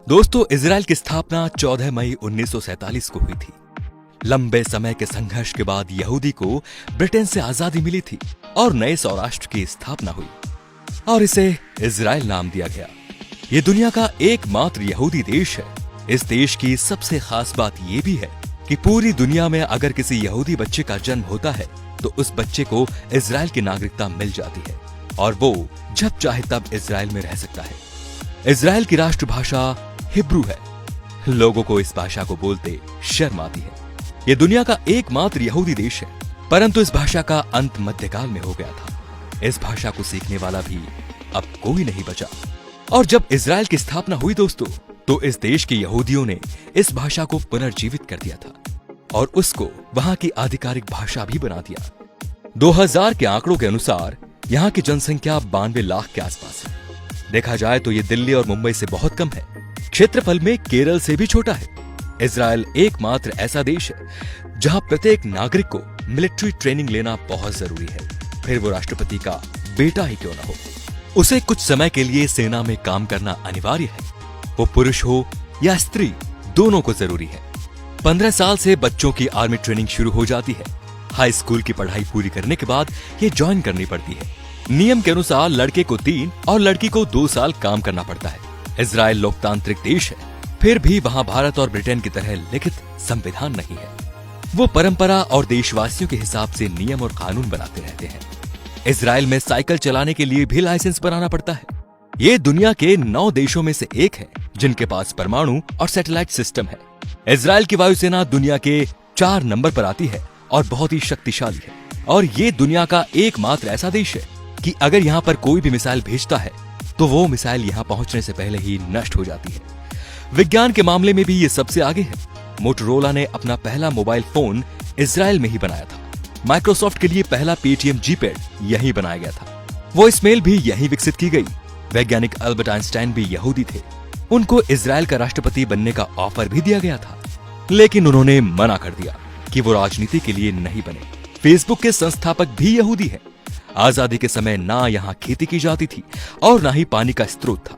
दोस्तों, इजराइल की स्थापना 14 मई 1947 को हुई थी। लंबे समय के संघर्ष के बाद यहूदी को ब्रिटेन से आजादी मिली थी और नए सौराष्ट्र की स्थापना हुई और इसे इजराइल नाम दिया गया। ये दुनिया का एकमात्र यहूदी देश है। इस देश की सबसे खास बात यह भी है कि पूरी दुनिया में अगर किसी यहूदी बच्चे का जन्म होता है तो उस बच्चे को इजराइल की नागरिकता मिल जाती है और वो जब चाहे तब इजराइल में रह सकता है। इजराइल की राष्ट्रभाषा हिब्रू है। लोगों को इस भाषा को बोलते शर्म आती है। यह दुनिया का एकमात्र यहूदी देश है, परंतु इस भाषा का अंत मध्यकाल में हो गया था। इस भाषा को सीखने वाला भी अब कोई नहीं बचा। और जब इजराइल की स्थापना हुई दोस्तों, तो इस देश के यहूदियों ने इस भाषा को पुनर्जीवित कर दिया था और उसको वहां की आधिकारिक भाषा भी बना दिया। 2000 के आंकड़ों के अनुसार यहाँ की जनसंख्या 92 लाख के आसपास है। देखा जाए तो ये दिल्ली और मुंबई से बहुत कम है। क्षेत्रफल में केरल से भी छोटा है। इजराइल एकमात्र ऐसा देश है जहां प्रत्येक नागरिक को मिलिट्री ट्रेनिंग लेना बहुत जरूरी है, फिर वो राष्ट्रपति का बेटा ही क्यों ना हो। उसे कुछ समय के लिए सेना में काम करना अनिवार्य है। वो पुरुष हो या स्त्री, दोनों को जरूरी है। 15 साल से बच्चों की आर्मी ट्रेनिंग शुरू हो जाती है। हाई स्कूल की पढ़ाई पूरी करने के बाद ये ज्वाइन करनी पड़ती है। नियम के अनुसार लड़के को 3 और लड़की को 2 साल काम करना पड़ता है। इजराइल लोकतांत्रिक देश है, फिर भी वहां भारत और ब्रिटेन की तरह लिखित संविधान नहीं है। वो परंपरा और देशवासियों के हिसाब से नियम और कानून बनाते रहते हैं। इजराइल में साइकिल चलाने के लिए भी लाइसेंस बनाना पड़ता है। ये दुनिया के 9 देशों में से एक है जिनके पास परमाणु और सैटेलाइट सिस्टम है। इजराइल की वायुसेना दुनिया के 4 नंबर पर आती है और बहुत ही शक्तिशाली है। और ये दुनिया का एकमात्र ऐसा देश है कि अगर यहाँ पर कोई भी मिसाइल भेजता है तो वो मिसाइल यहाँ पहुंचने से पहले ही नष्ट हो जाती है। विज्ञान के मामले में भी ये सबसे आगे है। मोटोरोला ने अपना पहला मोबाइल फोन इजराइल में ही बनाया था। माइक्रोसॉफ्ट के लिए पहला पेटीएम जीपैड यहीं बनाया गया था। वॉइस मेल भी यहीं विकसित की गई। वैज्ञानिक अल्बर्ट आइंस्टाइन भी यहूदी थे। उनको इजराइल का राष्ट्रपति बनने का ऑफर भी दिया गया था, लेकिन उन्होंने मना कर दिया कि वो राजनीति के लिए नहीं बने। फेसबुक के संस्थापक भी यहूदी हैं। आजादी के समय ना यहाँ खेती की जाती थी और ना ही पानी का स्रोत था।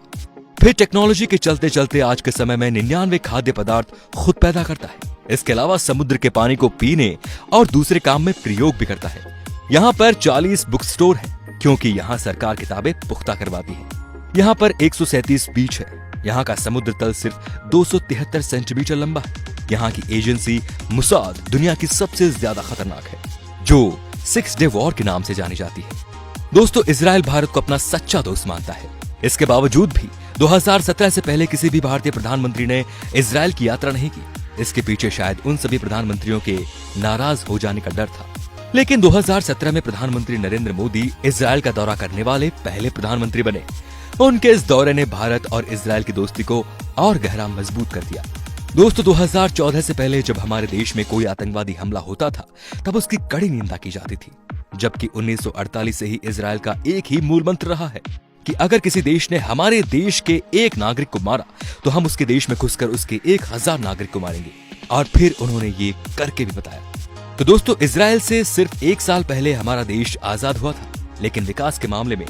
फिर टेक्नोलॉजी के चलते चलते आज के समय में 99 खाद्य पदार्थ खुद पैदा करता है। इसके अलावा समुद्र के पानी को पीने और दूसरे काम में प्रयोग भी करता है। यहाँ पर 40 बुक स्टोर है क्योंकि यहाँ सरकार किताबें पुख्ता करवाती है। यहाँ पर 137 बीच है। यहाँ का समुद्र तल सिर्फ 273 सेंटीमीटर लंबा है। यहाँ की एजेंसी मुसाद दुनिया की सबसे ज्यादा खतरनाक है, जो 6 डे वॉर के नाम से जानी जाती है। दोस्तों, इजराइल भारत को अपना सच्चा दोस्त मानता है। इसके बावजूद भी 2017 से पहले किसी भी भारतीय प्रधानमंत्री ने इजराइल की यात्रा नहीं की। इसके पीछे शायद उन सभी प्रधानमंत्रियों के नाराज हो जाने का डर था। लेकिन 2017 में प्रधानमंत्री नरेंद्र मोदी इजराइल का दौरा करने वाले पहले प्रधानमंत्री बने। उनके इस दौरे ने भारत और इजराइल की दोस्ती को और गहरा मजबूत कर दिया। दोस्तों, 2014 से पहले जब हमारे देश में कोई आतंकवादी हमला होता था तब उसकी कड़ी निंदा की जाती थी, जबकि 1948 से ही इजराइल का एक ही मूल मंत्र रहा है कि अगर किसी देश ने हमारे देश के एक नागरिक को मारा तो हम उसके देश में घुसकर उसके 1000 नागरिक को मारेंगे। और फिर उन्होंने ये करके भी बताया। तो दोस्तों, इजराइल से सिर्फ 1 साल पहले हमारा देश आजाद हुआ था, लेकिन विकास के मामले में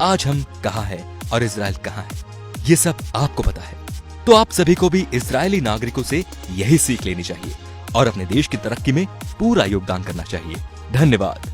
आज हम कहाँ हैं और इजराइल कहाँ है, ये सब आपको पता है। तो आप सभी को भी इजरायली नागरिकों से यही सीख लेनी चाहिए और अपने देश की तरक्की में पूरा योगदान करना चाहिए। धन्यवाद।